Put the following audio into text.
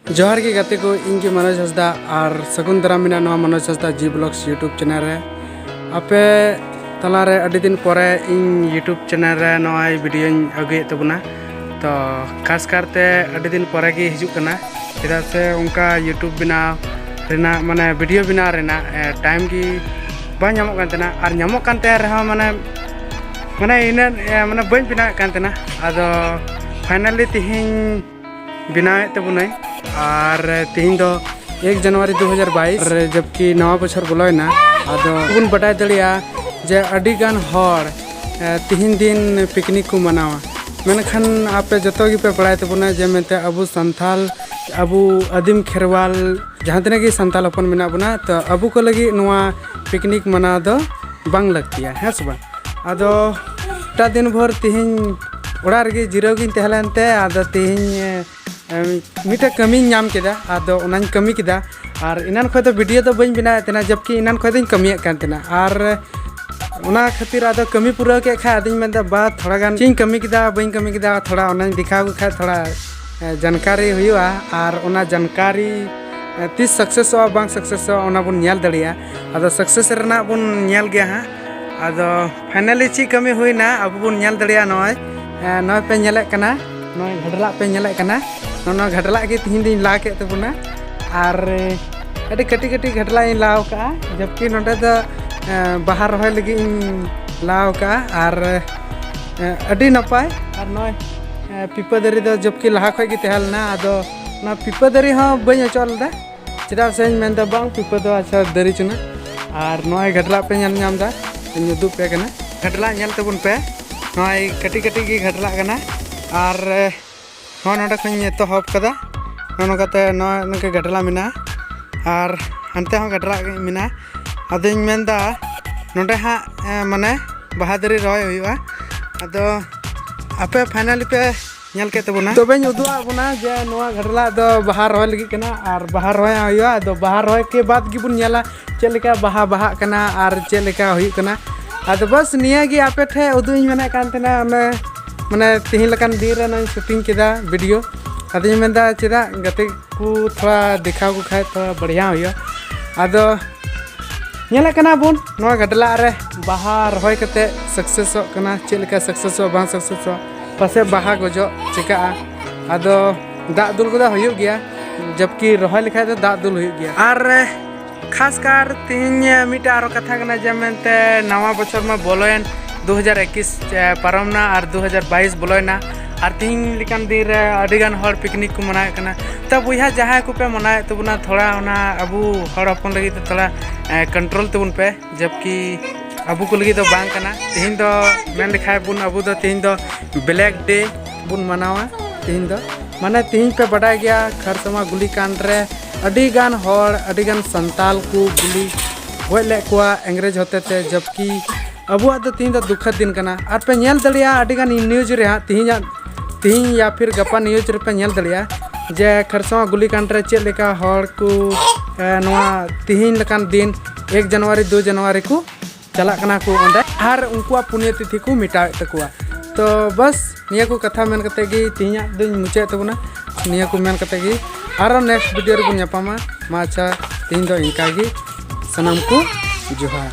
जोहार की गाते को इनके मनोज हंसदा और सगुन दाराम मिना नवा मनोज हंसदा जी ब्लॉग्स यूट्यूब चैनल रे आपे तलारे अड़ी दिन परे इन यूट्यूब चैनल रे नवाई वीडियो अगुए तबना तो खास करते अड़ी दिन परे की हिजुक कना चेदा से उनका यूट्यूब बनाव रेना माने वीडियो बनाव रेना टाइम की बा ᱧᱟᱢᱚᱜ ᱠᱟᱱ ᱛᱮᱱᱟ ᱟᱨ ᱧᱟᱢᱚᱜ ᱠᱟᱱ ᱛᱮ ᱨᱮᱦᱚᱸ ᱢᱟᱱᱮ ᱤᱱᱟᱹ ᱢᱟᱱᱮ ᱵᱟᱹᱧ ᱵᱮᱱᱟᱣᱮᱫ ᱠᱟᱱ ᱛᱮᱱᱟ ᱟᱫᱚ फाइनली तिहिं बनाए तबुनाई और तिहिं दो 1 जनवरी 2022 जबकि नवा बछर बोलोना आदो बुन बटाई दड़िया जे अडिगान हर तिहिं दिन पिकनिक को मनावा मेनखान आपे जतो गी पे बड़ाई तबुना जे मेनते अबु संथाल अबु आदिम खेरवाल जहाँ तने की संथाल अपन मेना बुना तो अबु को लगी नवा पिकनिक मना दो बांग लगतिया है सब आदो टा दिन भर तिहिं ओड़ा रगे जिरोगिन तहलानते आदो तिहिं मिटा कमी नाम केदा आदो उनान कमी केदा और इनान खो तो वीडियो तो बन बनाए तेना जबकि इनान खो दिन कमी कान तेना और उना खातिर आदो कमी पूरा के खा आदिन मेंदा बात थोड़ा गान चिंग कमी केदा बन कमी केदा थोड़ा उनान दिखाव खा थोड़ा जानकारी हुआ और उना जानकारी तीस सक्सेस हो बांग सक्सेस हो उना बुन न्याल दड़िया आदो सक्सेस रना बुन न्याल गया हां आदो फाइनली ची कमी हुईना अब बुन न्याल दड़िया नय नय पे नेले कना नय घडला पे नेले कना नो घडला के तिहिं दिन ला के तबुना और अडी कटी कटी घडला इन लाव का जबकि नोडे द बाहर रहे लगी इन लाव का और अडी नपाय और नय पिपा दरी द जबकि लहा खय की तहलना आदो ना पिपा दरी हां बኝ अचल दा चेदा से मेंदा बांग पिपा दो अच्छा दरी चुना और नय घडला पे नेल नाम दा दुदु पे कना घडला नेल तबुन पे नय कटी कटी की घडला कना और नोडे खन तो हब कदा नोनकाते नके घडला मिना और हनते हों घडला मिना अदों मेंदा नोडे हाँ माने बहादुरी रॉय हुआ अदो आपे फाइनली पे नेल के तबुना तबे उदुआ बुना जे नोआ घडला दो बाहर रॉय लगी कना और बाहर रॉय हुआ अदो बाहर रॉय के बाद गिबुन नेला चेलेका बाहा कना और चेलेका हुई कना अदो बस निया गी आपे ठे उदुई मेना कान तेना माने तिहिं लकान दिन रे नई शूटिंग केदा वीडियो अदो मेंदा चेदा गते को थोड़ा दिखाव को खाए थोड़ा बढ़िया हुआ अदो नेला कना बुन नोआ घडला रे बाहा रॉय कते सक्सेस कना चेलेका सक्सेस बा सक्सेस पासे बाहा गजो चिका आदो दा दुल को हुई गया जबकि रॉय लिखा तो दा दुल हुई गया और खास कर तिहिं मिटा आरो कथा कना जे मेनते नवा बछर में बोलोयन 2021 पारमना और 2022 बोलोयना और तिहिं लिकान दिन रे अडिगान हर पिकनिक को मनाए कना तब बुया जहाँ को पे मनाए तबुना थोड़ा उना अबू हर अपन लगी तो थोड़ा कंट्रोल तबुन पे जबकि अबू को लगी तो बांग कना तिहिं दो मेन लिखाए बुन अबू दो तिहिं दो ब्लैक डे बुन मनावा तिहिं दो माने तिहिं पे बड़ाई गया खरसमा गुली कांड रे अडिगान हर अडिगान संताल को गुली गज ले कुआ अंग्रेज होते थे जबकि अबुआ तो तिहिं दो दुखद दिन कना और पे नेल दड़िया अडिगान न्यूज रे तिहिं या फिर गपा न्यूज रे पे नेल दड़िया जे खरसमा गुली कांड रे चेक लेका हर को नवा तिहिं लकान दिन 1 जनवरी 2 जनवरी को चला कना को ओंडे और उनकुआ पुण्यतिथि को मिटावे तकुआ तो बस निया को कथा मेन कते गी तिहिं दिन मुचे तबुना निया को मेन कते गी आरो नेक्स्ट वीडियो रे बुन ᱧᱟᱯᱟᱢᱟ मा अच्छा तिहिं दो इनका गी सनम को जोहार।